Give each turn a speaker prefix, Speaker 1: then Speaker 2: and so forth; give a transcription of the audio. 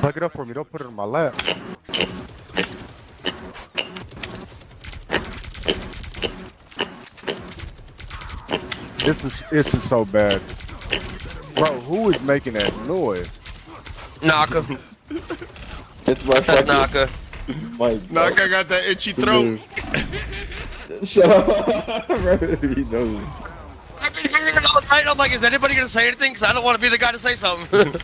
Speaker 1: Plug it up for me. Don't put it in my lap. This is so bad. Bro, who is making that noise?
Speaker 2: Naka.
Speaker 3: It's my
Speaker 2: That's
Speaker 3: fucking
Speaker 2: Naka.
Speaker 3: mic.
Speaker 4: Naka got that itchy throat.
Speaker 3: Shut up. He knows.
Speaker 2: I've been hearing it all night. I'm like, is anybody gonna say anything? Because I don't want to be the guy to say something.